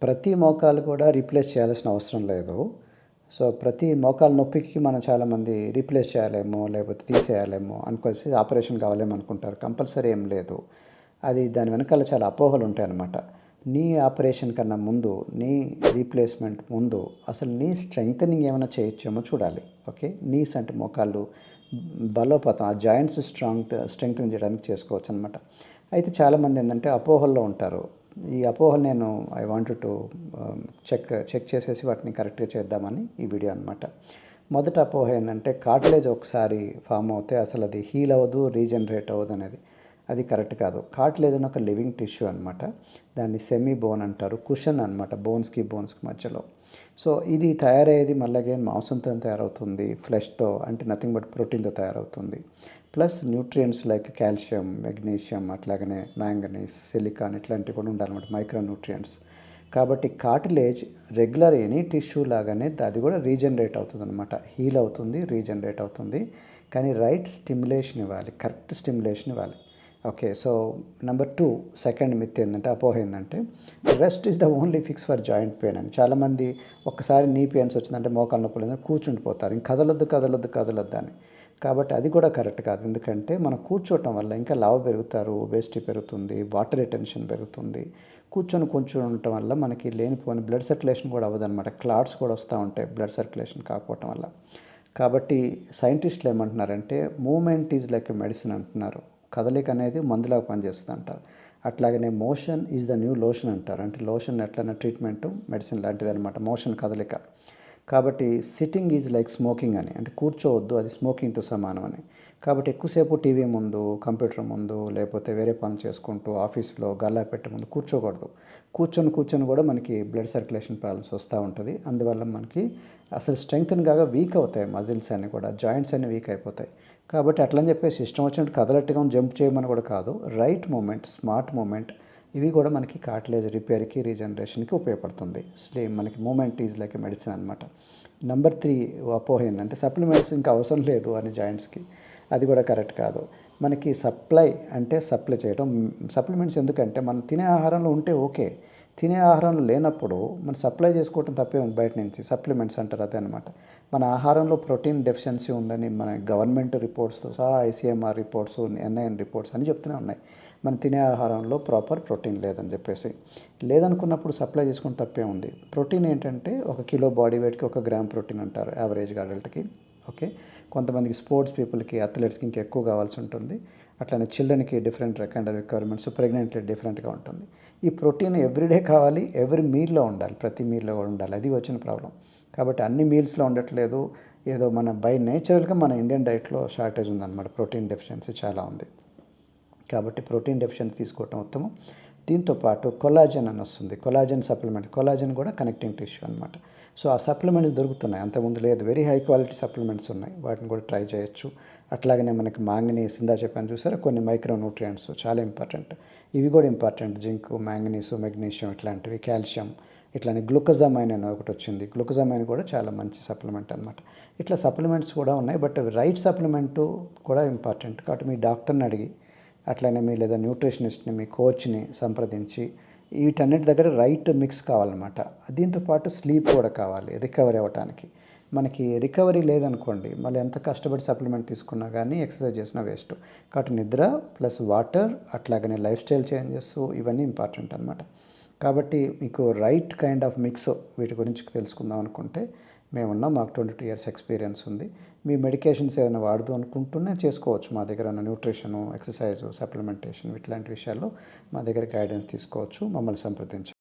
ప్రతి మోకాలు కూడా రీప్లేస్ చేయాల్సిన అవసరం లేదు. సో, ప్రతి మోకాలు నొప్పికి మనం చాలామంది రీప్లేస్ చేయాలేమో, లేకపోతే తీసేయాలేమో అనుకోసి ఆపరేషన్ కావాలేమో అనుకుంటారు. కంపల్సరీ ఏం లేదు. అది దాని వెనకాల చాలా అపోహలు ఉంటాయన్నమాట. నీ ఆపరేషన్ కన్నా ముందు, నీ రీప్లేస్మెంట్ ముందు అసలు నీ స్ట్రెంగ్తనింగ్ ఏమైనా చేయొచ్చేమో చూడాలి. ఓకే. నీస్ అంటే మోకాళ్ళు బలోపేతం, ఆ జాయింట్స్ స్ట్రెంగ్తన్ చేయడానికి చేసుకోవచ్చు అనమాట. అయితే చాలామంది ఏంటంటే అపోహల్లో ఉంటారు. ఈ అపోహలు నేను ఐ వాంటెడ్ టు చెక్ చేసేసి వాటిని కరెక్ట్గా చేద్దామని ఈ వీడియో అనమాట. మొదట అపోహ ఏంటంటే కార్టిలేజ్ ఒకసారి ఫామ్ అవుతే అసలు అది హీల్ అవ్వదు, రీజనరేట్ అవ్వదు అనేది. అది కరెక్ట్ కాదు. కార్టిలేజ్ అని ఒక లివింగ్ టిష్యూ అనమాట. దాన్ని సెమీ బోన్ అంటారు. కుషన్ అనమాట బోన్స్కి మధ్యలో. సో ఇది తయారయ్యేది మళ్ళీ అగైన్ మాంసంతో తయారవుతుంది, ఫ్లెష్తో, అంటే నథింగ్ బట్ ప్రోటీన్తో తయారవుతుంది. Plus nutrients like calcium, magnesium, అట్లాగనే మ్యాంగనీస్, సిలికాన్ ఇట్లాంటివి కూడా ఉండాలన్నమాట, మైక్రో న్యూట్రియంట్స్. కాబట్టి కార్టిలేజ్ రెగ్యులర్ ఎనీ టిష్యూ లాగానే అది కూడా రీజనరేట్ అవుతుంది అనమాట, హీల్ అవుతుంది, రీజనరేట్ అవుతుంది. కానీ రైట్ స్టిమ్యులేషన్ ఇవ్వాలి, కరెక్ట్ స్టిమ్యులేషన్ ఇవ్వాలి. Okay. So number 2 second myth ఏంటంటే, అపోహ ఏంటంటే rest is the only fix for joint pain అని. చాలామంది ఒక్కసారి నీ పెయిన్స్ వచ్చిందంటే, మోకాలు నొప్పులు కూర్చుండిపోతారు, ఇంక కదలొద్దు అని. కాబట్టి అది కూడా కరెక్ట్ కాదు. ఎందుకంటే మనం కూర్చోవటం వల్ల ఇంకా లావు పెరుగుతారు, ఒబేసిటీ పెరుగుతుంది, వాటర్ రిటెన్షన్ పెరుగుతుంది. కూర్చొని ఉండటం వల్ల మనకి లేనిపోని బ్లడ్ సర్క్యులేషన్ కూడా అవ్వదన్నమాట. క్లాట్స్ కూడా వస్తూ ఉంటాయి బ్లడ్ సర్క్యులేషన్ కాకపోవటం వల్ల. కాబట్టి సైంటిస్టులు ఏమంటున్నారంటే movement is like a medicine అంటున్నారు. కదలిక అనేది మందులాగా పనిచేస్తుంది అంటారు. అట్లాగనే motion is the new lotion అంటారు. అంటే లోషన్ ఎట్లైనా ట్రీట్మెంటు మెడిసిన్ లాంటిది అనమాట మోషన్, కదలిక. కాబట్టి సిట్టింగ్ ఈజ్ లైక్ స్మోకింగ్ అని, అంటే కూర్చోవద్దు, అది స్మోకింగ్తో సమానం అని. కాబట్టి ఎక్కువసేపు టీవీ ముందు, కంప్యూటర్ ముందు, లేకపోతే వేరే పనులు చేసుకుంటూ ఆఫీస్లో గల్లా పెట్టే ముందు కూర్చోకూడదు. కూర్చొని కూడా మనకి బ్లడ్ సర్క్యులేషన్ ప్రాబ్లమ్స్ వస్తూ ఉంటుంది. అందువల్ల మనకి అసలు స్ట్రెంగ్తన్ కాగా వీక్ అవుతాయి మజిల్స్ అన్నీ కూడా, జాయింట్స్ అన్నీ వీక్ అయిపోతాయి. కాబట్టి అట్లని చెప్పేసి ఇష్టం వచ్చినట్టు కదలట్టుగా జంప్ చేయమని కూడా కాదు. రైట్ మూమెంట్, స్మార్ట్ మూమెంట్, ఇవి కూడా మనకి కార్టిలేజ్ రిపేర్కి, రీజనరేషన్కి ఉపయోగపడుతుంది. మనకి movement is like a medicine అనమాట. నెంబర్ 3 అపోహ ఏంటంటే సప్లిమెంట్స్ ఇంకా అవసరం లేదు అని జాయింట్స్కి. అది కూడా కరెక్ట్ కాదు. మనకి సప్లై చేయడం. సప్లిమెంట్స్ ఎందుకంటే మనం తినే ఆహారంలో ఉంటే ఓకే, తినే ఆహారంలో లేనప్పుడు మనం సప్లై చేసుకోవటం తప్పే ఉంది బయట నుంచి. సప్లిమెంట్స్ అంటారు అదే అనమాట. మన ఆహారంలో ప్రోటీన్ డెఫిషియన్సీ ఉందని మన గవర్నమెంట్ రిపోర్ట్స్తో సహా, ఐసీఎంఆర్ రిపోర్ట్స్, ఎన్ఐఎన్ రిపోర్ట్స్ అని చెప్తూనే ఉన్నాయి. మనం తినే ఆహారంలో ప్రాపర్ ప్రోటీన్ లేదని చెప్పేసి. లేదనుకున్నప్పుడు సప్లై చేసుకుని తప్పే ఉంది. ప్రోటీన్ ఏంటంటే 1 కిలో బాడీ వెయిట్కి 1 గ్రామ్ ప్రోటీన్ అంటారు యావరేజ్గా అడల్ట్కి. ఓకే. కొంతమందికి స్పోర్ట్స్ పీపుల్కి, అథ్లెట్స్కి ఇంకా ఎక్కువ కావాల్సి ఉంటుంది. అట్లనే చిల్డ్రన్కి డిఫరెంట్ కైండ్ ఆఫ్ రిక్వైర్మెంట్స్, ప్రెగ్నెంట్లీ డిఫరెంట్గా ఉంటుంది. ఈ ప్రోటీన్ ఎవ్రీడే కావాలి, ఎవ్రీ మీల్లో ఉండాలి, ప్రతి మీల్లో కూడా ఉండాలి. అది వచ్చిన ప్రాబ్లం. కాబట్టి అన్ని మీల్స్లో ఉండట్లేదు. ఏదో మన బై నేచురల్గా మన ఇండియన్ డైట్లో షార్టేజ్ ఉందన్నమాట, ప్రోటీన్ డెఫిషియన్సీ చాలా ఉంది. కాబట్టి ప్రోటీన్ డెఫిషియన్సీ తీసుకోవటం ఉత్తమం. దీంతోపాటు కొలాజన్ అని వస్తుంది, కొలాజన్ సప్లిమెంట్. కొలాజన్ కూడా కనెక్టింగ్ టిష్యూ అనమాట. సో ఆ సప్లిమెంట్స్ దొరుకుతున్నాయి, అంతకుముందు లేదు. వెరీ హై క్వాలిటీ సప్లిమెంట్స్ ఉన్నాయి, వాటిని కూడా ట్రై చేయొచ్చు. అట్లాగనే మనకి మ్యాంగనీస్, ఇందా చెప్పాను చూసారా, కొన్ని మైక్రో న్యూట్రియంట్స్ చాలా ఇంపార్టెంట్. ఇవి కూడా ఇంపార్టెంట్. జింక్, మ్యాంగనీసు, మెగ్నీషియం ఇట్లాంటివి, కాల్షియం. ఇట్లానే గ్లూకోజమైన్ అని ఒకటి వచ్చింది. గ్లూకోజమైన్ కూడా చాలా మంచి సప్లిమెంట్ అనమాట. ఇట్లా సప్లిమెంట్స్ కూడా ఉన్నాయి. బట్ రైట్ సప్లిమెంటు కూడా ఇంపార్టెంట్. కాబట్టి మీ డాక్టర్ని అడిగి, అట్లనే మీ లేదా న్యూట్రిషనిస్ట్ని, మీ కోచ్ని సంప్రదించి, వీటన్నిటి దగ్గర రైట్ మిక్స్ కావాలన్నమాట. దీంతోపాటు స్లీప్ కూడా కావాలి రికవరీ అవ్వడానికి. మనకి రికవరీ లేదనుకోండి, మళ్ళీ ఎంత కష్టపడి సప్లిమెంట్ తీసుకున్నా కానీ, ఎక్సర్సైజ్ చేసినా వేస్ట్. కాబట్టి నిద్ర ప్లస్ వాటర్, అట్లాగనే లైఫ్ స్టైల్ చేంజెస్, ఇవన్నీ ఇంపార్టెంట్ అనమాట. కాబట్టి మీకు రైట్ కైండ్ ఆఫ్ మిక్స్ వీటి గురించి తెలుసుకుందాం అనుకుంటే మేమున్నాం. మాకు 22 years ఎక్స్పీరియన్స్ ఉంది. మీ మెడికేషన్స్ ఏదైనా వాడదు అనుకుంటూనే చేసుకోవచ్చు. మా దగ్గర ఉన్న న్యూట్రిషను, ఎక్సర్సైజు, సప్లిమెంటేషన్ ఇట్లాంటి విషయాల్లో మా దగ్గర గైడెన్స్ తీసుకోవచ్చు. మమ్మల్ని సంప్రదించండి.